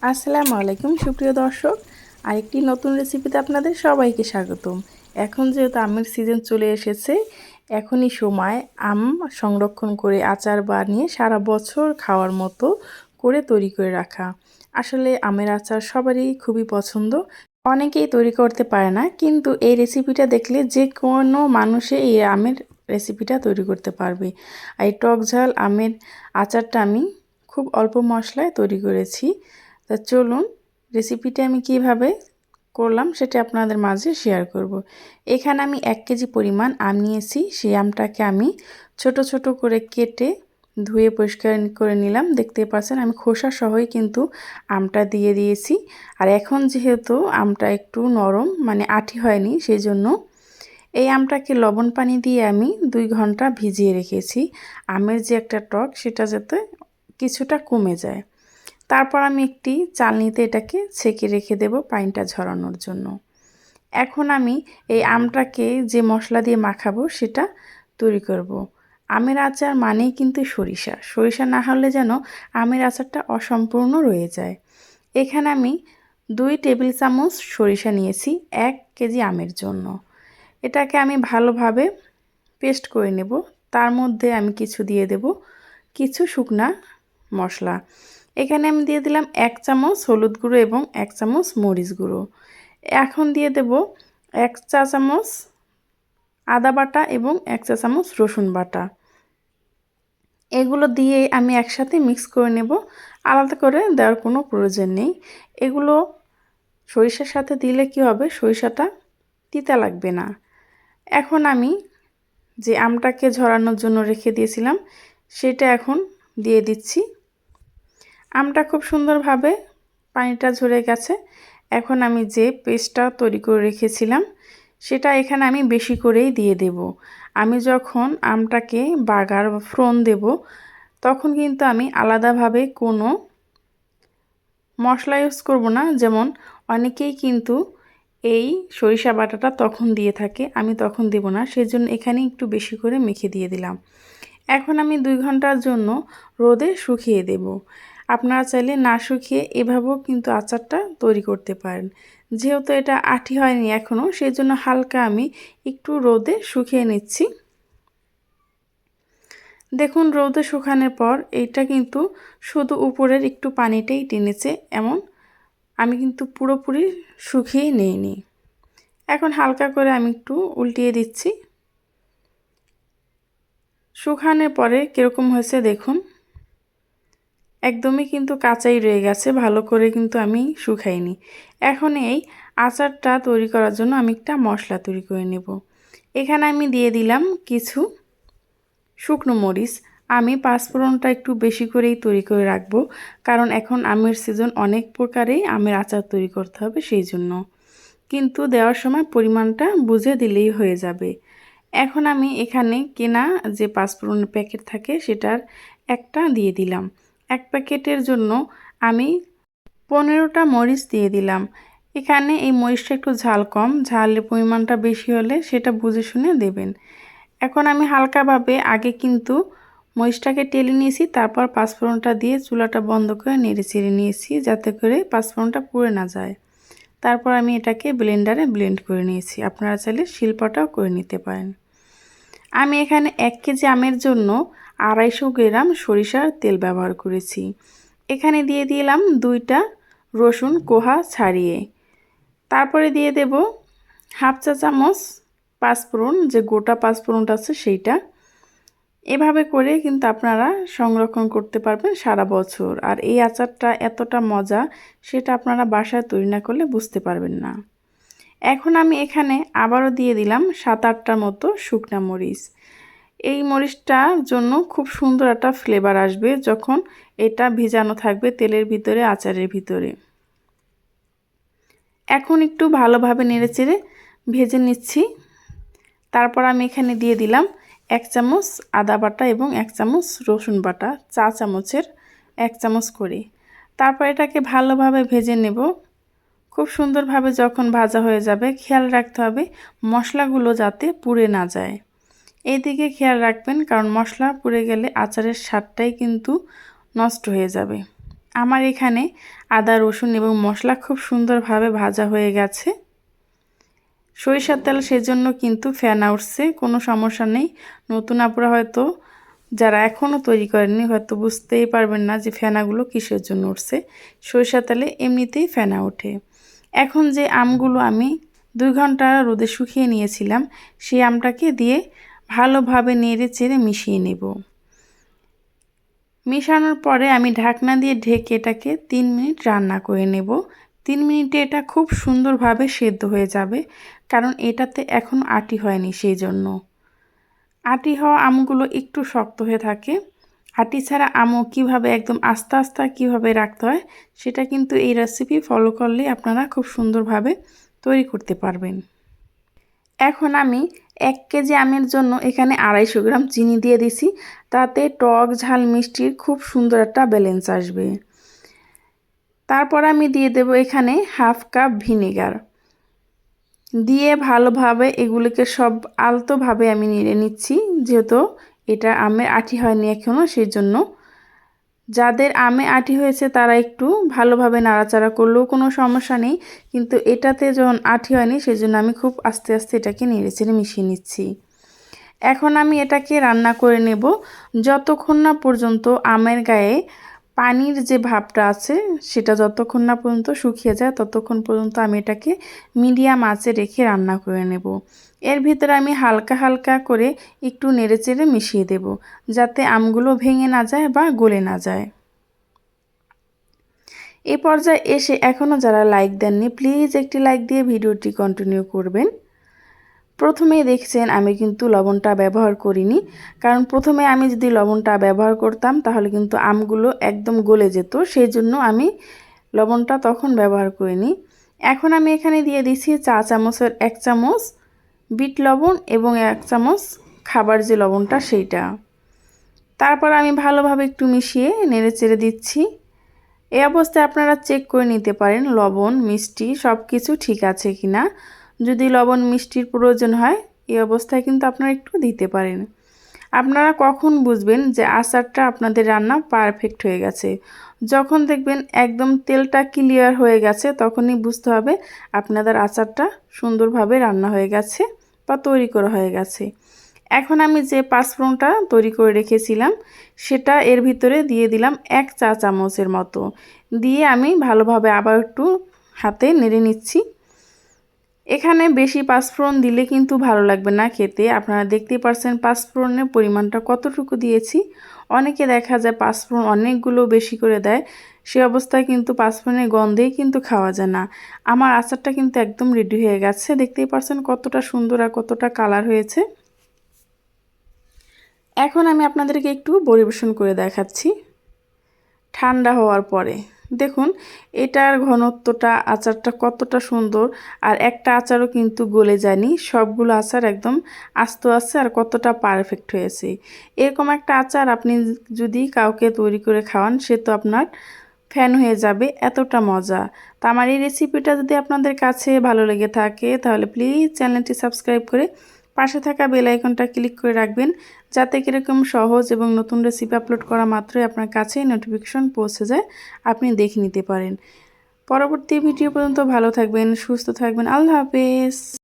আসসালামু আলাইকুম সুপ্রিয় দর্শক, আরেকটি নতুন রেসিপিতে আপনাদের সবাইকে স্বাগতম। এখন যেহেতু আমের সিজন চলে এসেছে, এখনই সময় আম সংরক্ষণ করে আচার বানিয়ে সারা বছর খাওয়ার মতো করে তৈরি করে রাখা। আসলে আমের আচার সবারই খুবই পছন্দ, অনেকেই তৈরি করতে পারে না, কিন্তু এই রেসিপিটা দেখলে যে কোনো মানুষই এই আমের রেসিপিটা তৈরি করতে পারবে। আর এই টক ঝাল আমের আচারটা আমি খুব অল্প মশলায় তৈরি করেছি। তা চলুন রেসিপিটা আমি কিভাবে করলাম সেটা আপনাদের মাঝে শেয়ার করব। এখানে আমি 1 কেজি পরিমাণ আম নিয়েছি। সেই আমটাকে আমি ছোট ছোট করে কেটে ধুয়ে পরিষ্কার করে নিলাম। দেখতে পাচ্ছেন আমি খোসা সহই কিন্তু আমটা দিয়ে দিয়েছি। আর এখন যেহেতু আমটা একটু নরম মানে আঠি হয়নি, সেই জন্য এই আমটাকে লবণ পানি দিয়ে আমি 2 ঘন্টা ভিজিয়ে রেখেছি। আমের যে একটা টক সেটা যাতে কিছুটা কমে যায়। তারপর আমি একটি চালনিতে এটাকে ছেঁকে রেখে দেব পানিটা ঝরানোর জন্য। এখন আমি এই আমটাকে যে মশলা দিয়ে মাখাবো সেটা তৈরি করব। আমের আচার মানেই কিন্তু সরিষা, সরিষা না হলে যেন আমের আচারটা অসম্পূর্ণ রয়ে যায়। এখানে আমি 2 টেবিল চামচ সরিষা নিয়েছি 1 কেজি আমের জন্য। এটাকে আমি ভালোভাবে পেস্ট করে নেব। তার মধ্যে আমি দিয়ে দেব কিছু শুকনা মশলা। এখানে আমি দিয়ে দিলাম 1 চামচ হলুদ গুঁড়ো এবং 1 চামচ মরিচ গুঁড়ো। এখন দিয়ে দেব 1 চা চামচ আদা বাটা এবং 1 চা চামচ রসুন বাটা। এগুলো দিয়ে আমি একসাথে মিক্স করে নেব, আলাদা করে দেওয়ার কোনো প্রয়োজন নেই। এগুলো সরিষার সাথে দিলে কি হবে, সরিষাটা তিতা লাগবে না। এখন আমি যে আমটাকে ঝরানোর জন্য রেখে দিয়েছিলাম সেটা এখন দিয়ে দিচ্ছি। আমটা খুব সুন্দরভাবে পানিটা ঝরে গেছে। এখন আমি যে পেস্টটা তৈরি করে রেখেছিলাম সেটা এখানে আমি বেশি করেই দিয়ে দেব। আমি যখন আমটাকে বাগার বা ফোড়ন দেব তখন কিন্তু আমি আলাদাভাবে কোনো মশলা ইউজ করব না। যেমন অনেকেই কিন্তু এই সরিষা বাটাটা তখন দিয়ে থাকে, আমি তখন দেব না, সেজন্য এখানে একটু বেশি করে মেখে দিয়ে দিলাম। এখন আমি 2 ঘন্টার জন্য রোদে শুকিয়ে দেব। আপনারা চাইলে না শুকিয়ে এভাবেও কিন্তু আচারটা তৈরি করতে পারেন। যেহেতু এটা আঠি হয়নি এখনও, সেই জন্য হালকা আমি একটু রোদে শুকিয়ে নিচ্ছি। দেখুন রোদে শুকানোর পর এটা কিন্তু শুধু উপরের একটু পানিটাই টেনেছে, এমন আমি কিন্তু পুরোপুরি শুকিয়ে নিইনি। এখন হালকা করে আমি একটু উল্টিয়ে দিচ্ছি। শুকানোর পরে কীরকম হয়েছে দেখুন, একদমই কিন্তু কাঁচাই রয়ে গেছে, ভালো করে কিন্তু আমি শুকাইনি। এখন এই আচারটা তৈরি করার জন্য আমি একটা মশলা তৈরি করে নেব। এখানে আমি দিয়ে দিলাম কিছু শুকনো মরিচ। আমি পাঁচফোড়নটা একটু বেশি করেই তৈরি করে রাখবো, কারণ এখন আমের সিজন, অনেক প্রকারেই আমের আচার তৈরি করতে হবে, সেই জন্য। কিন্তু দেওয়ার সময় পরিমাণটা বুঝে দিলেই হয়ে যাবে। এখন আমি এখানে কেনা যে পাঁচফোড়নের প্যাকেট থাকে সেটার একটা দিয়ে দিলাম। 1 প্যাকেটের জন্য আমি 15টা মরিচ দিয়ে দিলাম। এখানে এই মরিচটা একটু ঝাল কম, ঝালের পরিমাণটা বেশি হলে সেটা বুঝে শুনে দেবেন। এখন আমি হালকাভাবে আগে কিন্তু মরিচটাকে টেলে নিয়েছি, তারপর পাঁচফোড়নটা দিয়ে চুলাটা বন্ধ করে নেড়ে চেড়ে নিয়েছি যাতে করে পাঁচফোড়নটা পুড়ে না যায়। তারপর আমি এটাকে ব্লেন্ডারে ব্লেন্ড করে নিয়েছি। আপনারা চাইলে শিলপাটাও করে নিতে পারেন। আমি এখানে 1 কেজি আমের জন্য 250 গ্রাম সরিষার তেল ব্যবহার করেছি। এখানে দিয়ে দিলাম 2টা রসুন কোয়া ছাড়িয়ে। তারপরে দিয়ে দেব হাফ চা চামচ পাঁচফোড়ন, যে গোটা পাঁচফোড়নটা আছে সেইটা। এভাবে করে কিন্তু আপনারা সংরক্ষণ করতে পারবেন সারা বছর। আর এই আচারটা এতটা মজা, সেটা আপনারা বাসায় তৈরি না করলে বুঝতে পারবেন না। এখন আমি এখানে আবারও দিয়ে দিলাম 7-8টার মতো শুকনা মরিচ। এই মরিচটার জন্য খুব সুন্দর একটা ফ্লেভার আসবে যখন এটা ভিজানো থাকবে তেলের ভিতরে, আচারের ভিতরে। এখন একটু ভালোভাবে নেড়েচেড়ে ভেজে নিচ্ছি। তারপর আমি এখানে দিয়ে দিলাম 1 চামচ আদা বাটা এবং 1 চামচ রসুন বাটা, চা চামচের 1 চামচ করে। তারপর এটাকে ভালোভাবে ভেজে নেব। খুব সুন্দরভাবে যখন ভাজা হয়ে যাবে, খেয়াল রাখতে হবে মশলাগুলো যাতে পুড়ে না যায়। এইদিকে খেয়াল রাখবেন, কারণ মশলা পুড়ে গেলে আচারের স্বাদটাই কিন্তু নষ্ট হয়ে যাবে। আমার এখানে আদা রসুন এবং মশলা খুব সুন্দরভাবে ভাজা হয়ে গেছে। সরিষার তেল সেজন্য কিন্তু ফেনা উঠছে, কোনো সমস্যা নেই। নতুন আপুরা হয়তো যারা এখনও তৈরি করেননি হয়তো বুঝতেই পারবেন না যে ফেনাগুলো কিসের জন্য উঠছে। সরিষার তেলে এমনিতেই ফেনা ওঠে। এখন যে আমগুলো আমি 2 ঘন্টা রোদে শুকিয়ে নিয়েছিলাম সেই আমটাকে দিয়ে ভালোভাবে নেড়ে চেড়ে মিশিয়ে নেব। মেশানোর পরে আমি ঢাকনা দিয়ে ঢেকে এটাকে 3 মিনিট রান্না করে নেব। 3 মিনিটে এটা খুব সুন্দরভাবে সেদ্ধ হয়ে যাবে, কারণ এটাতে এখনও আটি হয়নি সেই জন্য। আটি হওয়া আমগুলো একটু শক্ত হয়ে থাকে। আটি ছাড়া আমও কীভাবে একদম আস্তে আস্তে কীভাবে রাখতে হয় সেটা কিন্তু এই রেসিপি ফলো করলে আপনারা খুব সুন্দরভাবে তৈরি করতে পারবেন। এখন আমি 1 কেজি আমের জন্য এখানে 250 গ্রাম চিনি দিয়ে দিছি, তাতে টক ঝাল মিষ্টির খুব সুন্দর একটা ব্যালেন্স আসবে। তারপর আমি দিয়ে দেব এখানে হাফ কাপ ভিনেগার, দিয়ে ভালোভাবে এগুলিকে সব আলতোভাবে আমি নেড়ে নিচ্ছি, যেহেতু এটা আমের আটি হয়নি এখনও সেই জন্য। যাদের আমে আটি হয়েছে তারা একটু ভালোভাবে নাড়াচাড়া করলেও কোনো সমস্যা নেই, কিন্তু এটাতে যখন আটি হয়নি সেই জন্য আমি খুব আস্তে আস্তে এটাকে নেড়েচেড়ে মিশিয়ে নিচ্ছি। এখন আমি এটাকে রান্না করে নেব যতক্ষণ না পর্যন্ত আমের গায়ে পানির যে ভাবটা আছে সেটা যতক্ষণ না পর্যন্ত শুকিয়ে যায় ততক্ষণ পর্যন্ত আমি এটাকে মিডিয়াম আঁচে রেখে রান্না করে নেব। এর ভিতরে আমি হালকা হালকা করে একটু নেড়েচেড়ে মিশিয়ে দেব, যাতে আমগুলো ভেঙে না যায় বা গলে না যায়। এই পর্যায়ে এসে এখনও যারা লাইক দেননি প্লিজ একটি লাইক দিয়ে ভিডিওটি কন্টিনিউ করবেন। প্রথমেই দেখছেন আমি কিন্তু লবণটা ব্যবহার করিনি, কারণ প্রথমে আমি যদি লবণটা ব্যবহার করতাম তাহলে কিন্তু আমগুলো একদম গলে যেত, সেই জন্য আমি লবণটা তখন ব্যবহার করিনি। এখন আমি এখানে দিয়ে দিচ্ছি চা চামচের 1 চামচ বিট লবণ এবং 1 চামচ খাবার যে লবণটা সেইটা। তারপর আমি ভালোভাবে একটু মিশিয়ে নেড়ে চেড়ে দিচ্ছি। এই অবস্থায় আপনারা চেক করে নিতে পারেন লবণ মিষ্টি সব কিছু ঠিক আছে কিনা। যদি লবণ মিষ্টির প্রয়োজন হয় এই অবস্থায় কিন্তু আপনারা একটু দিতে পারেন। আপনারা কখন বুঝবেন যে আচারটা আপনাদের রান্না পারফেক্ট হয়ে গেছে? যখন দেখবেন একদম তেলটা ক্লিয়ার হয়ে গেছে তখনই বুঝতে হবে আপনাদের আচারটা সুন্দরভাবে রান্না হয়ে গেছে বা তৈরি করা হয়ে গেছে। এখন আমি যে পাঁচফোড়নটা তৈরি করে রেখেছিলাম সেটা এর ভিতরে দিয়ে দিলাম 1 চা চামচের মতো, দিয়ে আমি ভালোভাবে আবার একটু হাতে নেড়ে নিচ্ছি। এখানে বেশি পাঁচফোড়ন দিলে কিন্তু ভালো লাগবে না খেতে। আপনারা দেখতেই পারছেন পাঁচফোড়নের পরিমাণটা কতটুকু দিয়েছি। অনেকে দেখা যায় পাঁচফোড়ন অনেকগুলো বেশি করে দেয়, সে অবস্থায় কিন্তু পাঁচফোড়নের গন্ধেই কিন্তু খাওয়া যায় না। আমার আচারটা কিন্তু একদম রেডি হয়ে গেছে, দেখতেই পারছেন কতটা সুন্দর আর কতটা কালার হয়েছে। এখন আমি আপনাদেরকে একটু পরিবেশন করে দেখাচ্ছি ঠান্ডা হওয়ার পরে। দেখুন এটার ঘনত্বটা আচারটা কতটা সুন্দর, আর একটা আচারও কিন্তু গলে যায়নি, সবগুলো আচার একদম আস্ত আছে আর কতটা পারফেক্ট হয়েছে। এরকম একটা আচার আপনি যদি কাউকে তৈরি করে খাওয়ান সে তো আপনার ফ্যান হয়ে যাবে, এতটা মজা। তো আমার এই রেসিপিটা যদি আপনাদের কাছে ভালো লেগে থাকে তাহলে প্লিজ চ্যানেলটি সাবস্ক্রাইব করে পাশে থাকা বেল আইকনটা ক্লিক করে রাখবেন, যাতে কিরকম সহজ এবং নতুন রেসিপি আপলোড করা মাত্রই আপনার কাছে নোটিফিকেশন পৌঁছে যায়, আপনি দেখে নিতে পারেন। পরবর্তী ভিডিও পর্যন্ত ভালো থাকবেন, সুস্থ থাকবেন। আল্লাহ হাফেজ।